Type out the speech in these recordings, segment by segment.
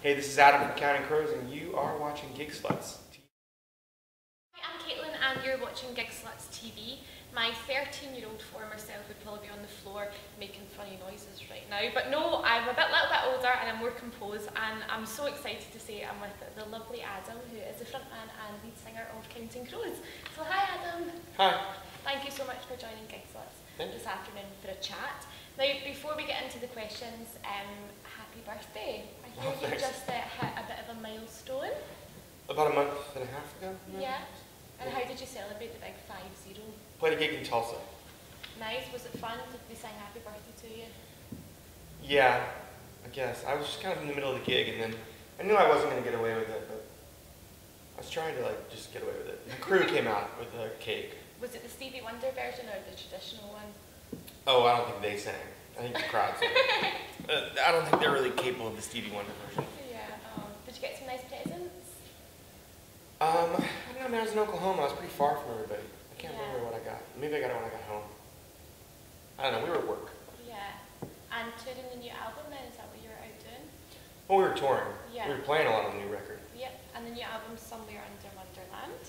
Hey, this is Adam from Counting Crows, and you are watching GigslutzTV. Hi, I'm Caitlin, and you're watching GigslutzTV. My 13-year-old former self would probably be on the floor making funny noises right now, but no, I'm a little bit older and I'm more composed, and I'm so excited to say I'm with the lovely Adam, who is the frontman and lead singer of Counting Crows. So hi, Adam. Hi. Thank you so much for joining Gigslutz this afternoon for a chat. Now, before we get into the questions, happy birthday. I hear you just hit a bit of a milestone. About a month and a half ago? Yeah. And how did you celebrate the big 5-0? Played a gig in Tulsa. Nice. Was it fun? Did they sing happy birthday to you? Yeah, I guess. I was just kind of in the middle of the gig, and then I knew I wasn't going to get away with it, but I was trying to just get away with it. The crew came out with a cake. Was it the Stevie Wonder version or the traditional one? Oh, I don't think they sang. I think the crowd sang. I don't think they're really capable of the Stevie Wonder version. Yeah. Did you get some nice presents? I don't know, man, I was in Oklahoma. I was pretty far from everybody. I can't remember what I got. Maybe I got it when I got home. I don't know, we were at work. Yeah. And touring the new album then, is that what you were out doing? Well, we were touring. Yeah. We were playing a lot on the new record. Yep. And the new album, Somewhere Under Wonderland.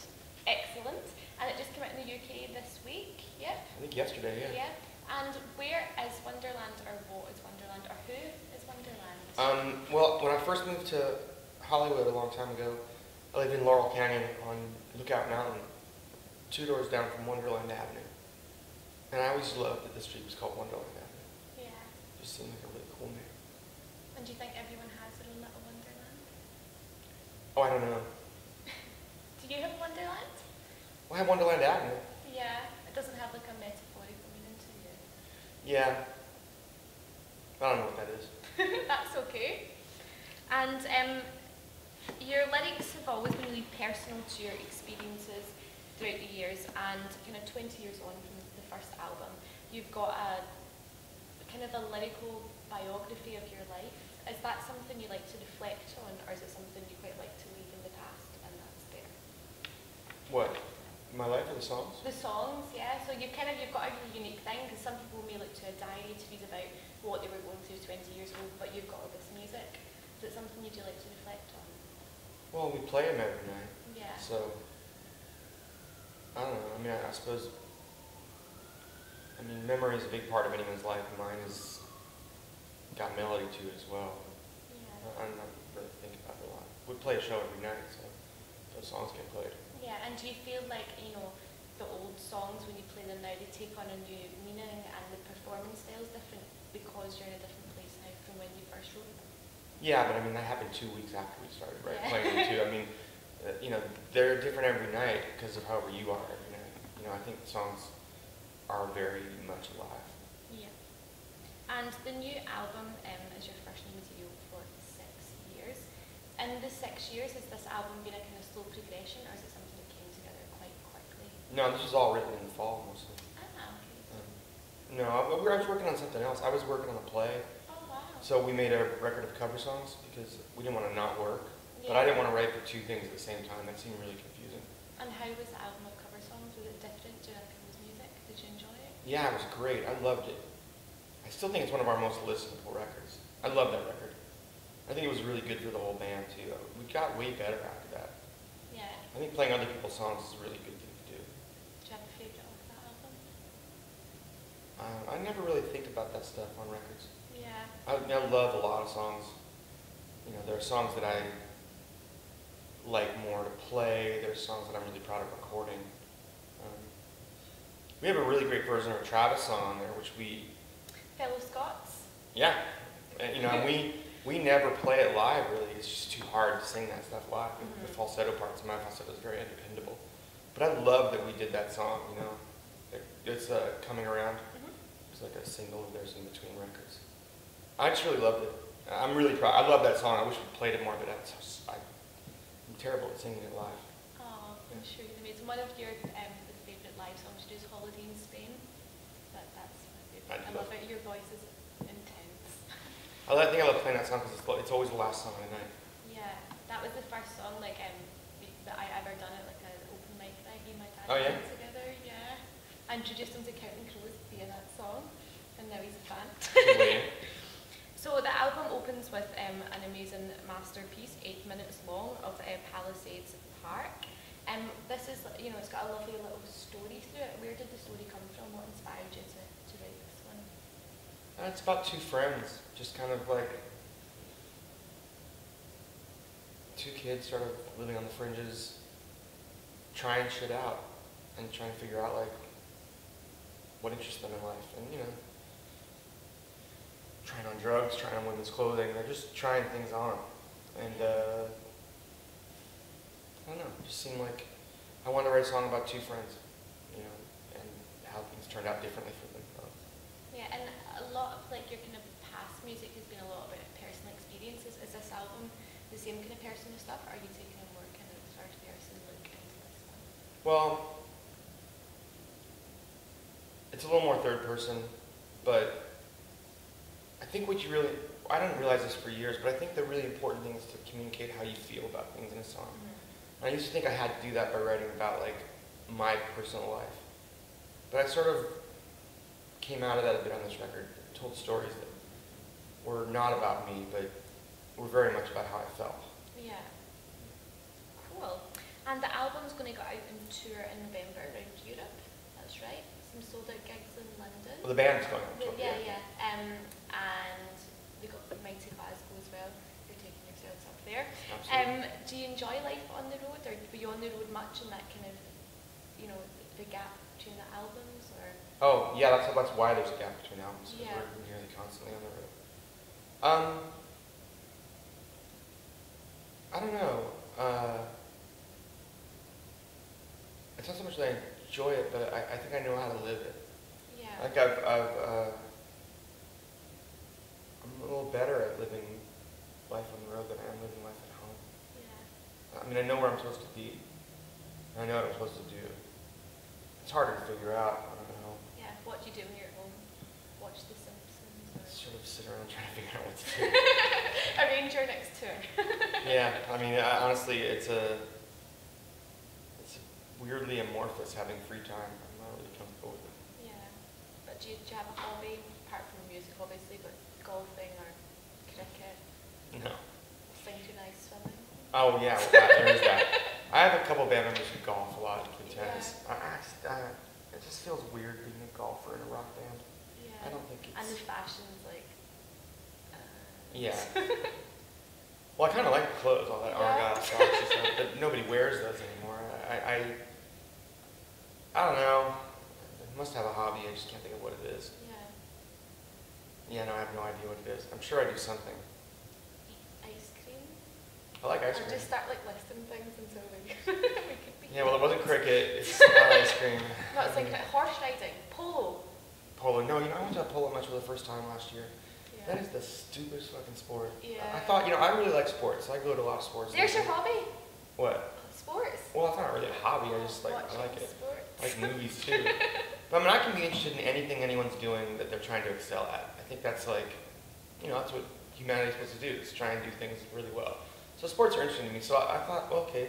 Excellent. And it just came out in the UK this week. Yep. I think yesterday, yeah. Yeah. And where is Wonderland, or what is Wonderland, or who is Wonderland? Well, when I first moved to Hollywood a long time ago, I lived in Laurel Canyon on Lookout Mountain, 2 doors down from Wonderland Avenue. And I always loved that the street was called Wonderland Avenue. Yeah. It just seemed like a really cool name. And do you think everyone has their own little Wonderland? Oh, I don't know. Do you have Wonderland? Well, I have Wonderland Avenue. Yeah. It doesn't have like a metaphorical meaning to you. Yeah. I don't know what that is. That's okay. And your lyrics have always been really personal to your experiences throughout the years, and kind of 20 years on from the first album, you've got a kind of a lyrical biography of your life. Is that something you like to reflect on, or is it something you quite like to leave in the past and that's there? What? My life or the songs? The songs, yeah. So you've got a really unique thing, because some people may look to a diary to read about what they were going through 20 years ago, but you've got all this music. Is it something you do like to reflect on? Well, we play them every night. Yeah. So, I don't know. I mean, I suppose, memory is a big part of anyone's life, and mine has got melody to it as well. Yeah. I'm not really thinking about it a lot. We play a show every night, so those songs get played. Yeah, and do you feel like, the old songs, when you play them now, they take on a new meaning, and the performance style is different because you're in a different place now from when you first wrote them? Yeah, but that happened 2 weeks after we started playing them too. They're different every night because of however you are every night. I think the songs are very much alive. Yeah. And the new album is your first new material for 6 years. In the 6 years, has this album been a kind of slow progression, or is it something that came together quite quickly? No, this was all written in the fall mostly. Ah, okay. No, I was working on something else. I was working on a play. Oh, wow. So we made a record of cover songs because we didn't want to not work. Yeah. But I didn't want to write for 2 things at the same time. That seemed really confusing. And how was the album of cover songs? Was it different to people's music? Did you enjoy it? Yeah, it was great. I loved it. I still think it's one of our most listenable records. I love that record. I think it was really good for the whole band too. We got way better after that. Yeah. I think playing other people's songs is a really good thing to do. Do you have a favourite off that album? I never really think about that stuff on records. Yeah. I love a lot of songs. There are songs that I like more to play. There's songs that I'm really proud of recording. We have a really great version of a Travis song on there, which we... Fellow Scots? Yeah. We never play it live, really. It's just too hard to sing that stuff live. The falsetto parts, my falsetto is very undependable. But I love that we did that song, It's coming around. It's like a single of theirs in between records. I just really loved it. I'm really proud. I love that song. I wish we played it more, but I'm terrible at singing it live. Oh, I'm sure you're amazing. One of your favourite live songs you do is Holiday in Spain. That's my favourite. I love it. Your voice is intense. I think I love playing that song because it's always the last song of the night. Yeah, that was the first song that I ever done at like an open mic night. Me and my dad played together. Yeah, I introduced him to Counting Crows via that song, and now he's a fan. So the album opens with an amazing masterpiece, 8 minutes long, of Palisades Park. This is, you know, it's got a lovely little story through it. Where did the story come from? What inspired you to write this one? It's about two friends, just kind of like two kids sort of living on the fringes, trying shit out and trying to figure out like what interests them in life, and you know, trying on drugs, trying on women's clothing. They're just trying things on, and I don't know. It just seemed like I wanted to write a song about two friends, you know, and how things turned out differently for them. Yeah, and a lot of like your kind of past music has been a lot about personal experiences. Is this album the same kind of personal stuff, or are you taking a more kind of first person look into this one? Well, it's a little more third person, but I think what you really, I didn't realize this for years, but I think the really important thing is to communicate how you feel about things in a song. And I used to think I had to do that by writing about like my personal life. But I sort of came out of that a bit on this record, told stories that were not about me, but were very much about how I felt. Yeah. Cool. And the album's going to go out and tour in November around Europe, that's right? Some sold out gigs in London. Well, the band's going on tour. Yeah. And we got Mighty Glasgow as well. You're taking yourselves up there. Absolutely. Do you enjoy life on the road, or were you on the road much in that kind of, you know, the gap between the albums, or? Oh, yeah, that's why there's a gap between albums, because Yeah. we're nearly constantly on the road. I don't know. It's not so much that I enjoy it, but I think I know how to live it. Yeah. Like I'm a little better at living life on the road than I am living life at home. Yeah. I mean, I know where I'm supposed to be. And I know what I'm supposed to do. It's harder to figure out. I don't know. Yeah. What do you do when you're at home? Watch The Simpsons? Or Sort of sit around trying to figure out what to do. arrange your next tour. Yeah, I mean, honestly, it's weirdly amorphous having free time. I'm not really comfortable with it. Yeah. But do you have a hobby, apart from music obviously, but golfing or cricket? No. Sing too nice, swimming? Oh yeah, well, there is that. I have a couple band members who golf a lot, play tennis. Yeah. It just feels weird being a golfer in a rock band. Yeah. I don't think it's... And the fashion's like... Yeah. Well, I kind of like the clothes, all that Argyle socks and stuff, but nobody wears those anymore. I don't know. I must have a hobby, I just can't think of what it is. Yeah. Yeah, no, I have no idea what it is. I'm sure I do something. Eat ice cream? I like ice Or cream. just start like listing things until we could be... Yeah, well, it wasn't cricket, it's not ice cream. No, it's like horse riding, polo. Polo. No, you know, I went to a polo match for the first time last year. Yeah. That is the stupidest fucking sport. Yeah. I thought, you know, I really like sports. I go to a lot of sports. There's your hobby? What? Sports. Well, it's not really a hobby. I just like, Watching I like it. sports. I like movies too. But I mean, I can be interested in anything anyone's doing that they're trying to excel at. I think that's like, you know, that's what humanity's supposed to do, is try and do things really well. So sports are interesting to me. So I thought, well, okay,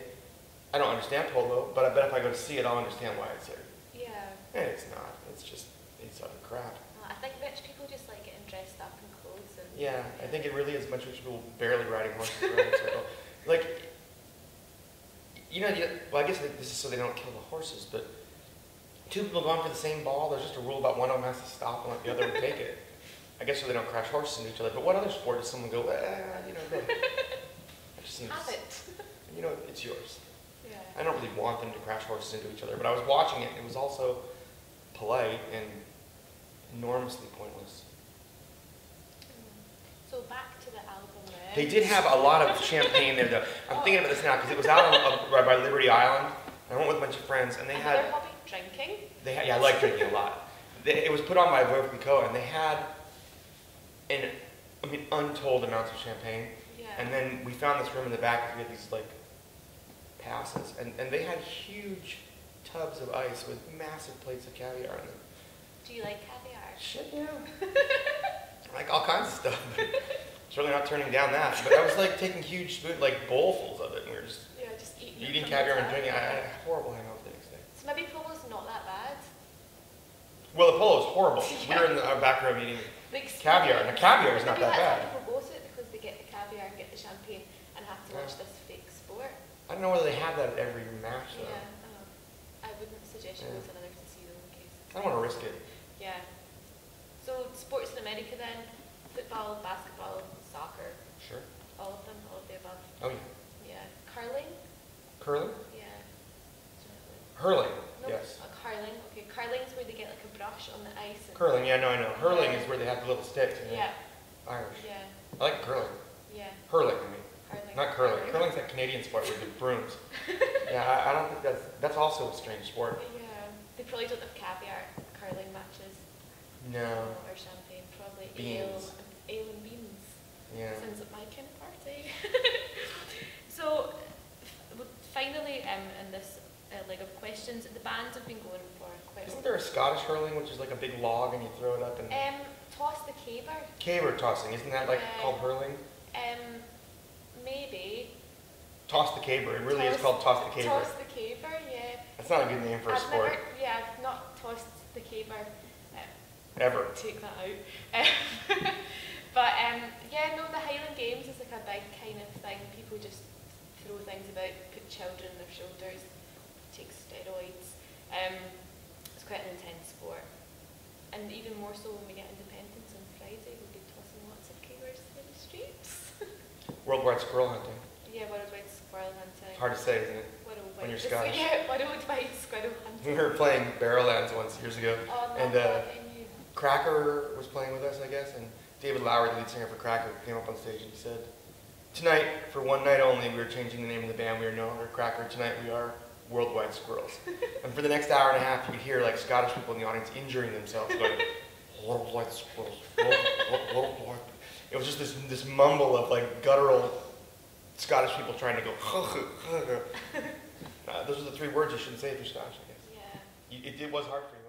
I don't understand polo, but I bet if I go to see it, I'll understand why it's there. Yeah. And it's not. It's just, it's utter crap. Well, I think rich people just like getting dressed up in clothes. And, Yeah, I think it really is a bunch of rich people barely riding horses around in a circle. Like, you know, well, I guess this is so they don't kill the horses, but two people going for the same ball, there's just a rule about one of them has to stop and let the other one take it. I guess so they don't crash horses into each other. But what other sport does someone go, you know, go? It just seems, have it. you know, it's yours. Yeah. I don't really want them to crash horses into each other, but I was watching it, and it was also polite and enormously pointless. So back to the album then. They did have a lot of champagne there, though. I'm thinking about this now because it was out on, by Liberty Island. I went with a bunch of friends, and they Another had. hobby, drinking. They had, yeah, I like drinking a lot. It was put on by Veuve Clicquot, and they had, untold amounts of champagne. Yeah. And then we found this room in the back, and we had these like passes, and they had huge tubs of ice with massive plates of caviar in them. Do you like caviar? Shit, yeah. I like all kinds of stuff, but certainly not turning down that. But I was like taking huge spoon, like bowlfuls of it, and we were just eating caviar and drinking. I had a horrible hangover the next day. So maybe polo's not that bad. Well, the polo was horrible. Yeah. We were in our back room eating the experience. Caviar. Now, caviar is not that Maybe bad. that's why people go to it, because they get the caviar and get the champagne and have to watch this fake sport. I don't know whether they have that at every match, though. Yeah, I wouldn't suggest you go to another casino in case. I don't want to risk it. Yeah. So sports in America then, football, basketball, soccer, Sure. all of them, all of the above. Oh, yeah. Yeah. Curling? Curling? Yeah. Hurling, No, yes. curling. Okay, curling's where they get like a brush on the ice. And Curling, yeah, no, I know. Hurling is where they have the little sticks. And yeah. Irish. Yeah. I like curling. Yeah. Hurling, I mean. Curling. Not curling. Curling's that Canadian sport with the brooms. Yeah, I don't think that's also a strange sport. Yeah. They probably don't have caviar curling matches. No. Or champagne, probably Beans. ale and beans. Yeah. Sounds like my kind of party. So, finally, in this leg of questions, the bands have been going for quite. Isn't there a Scottish hurling, which is like a big log and you throw it up and? Toss the caber. Caber tossing, isn't that like called hurling? Maybe. Toss the caber. It really is called toss the caber. Toss the caber, yeah. That's not a good name for a sport. I've not tossed the caber. Ever. Take that out. But yeah, no, the Highland Games is like a big kind of thing. People just throw things about, put children on their shoulders, take steroids. It's quite an intense sport. And even more so when we get independence on Friday, we'll be tossing lots of cabers in the streets. Worldwide squirrel hunting. Yeah, worldwide squirrel hunting. It's hard to say, isn't it? When you're Scottish. Yeah, worldwide squirrel hunting. We were playing Barrowlands once years ago, Oh, and no, Cracker was playing with us, I guess, and David Lowery, the lead singer for Cracker, came up on stage and he said, "Tonight, for one night only, we are changing the name of the band. We are no longer Cracker. Tonight we are Worldwide Squirrels." And for the next hour and a half, you could hear like Scottish people in the audience injuring themselves, going, "Worldwide Squirrels, worldwide." It was just this mumble of like guttural Scottish people trying to go. Those are the three words you shouldn't say if you're Scottish, I guess. Yeah. It was hard for you.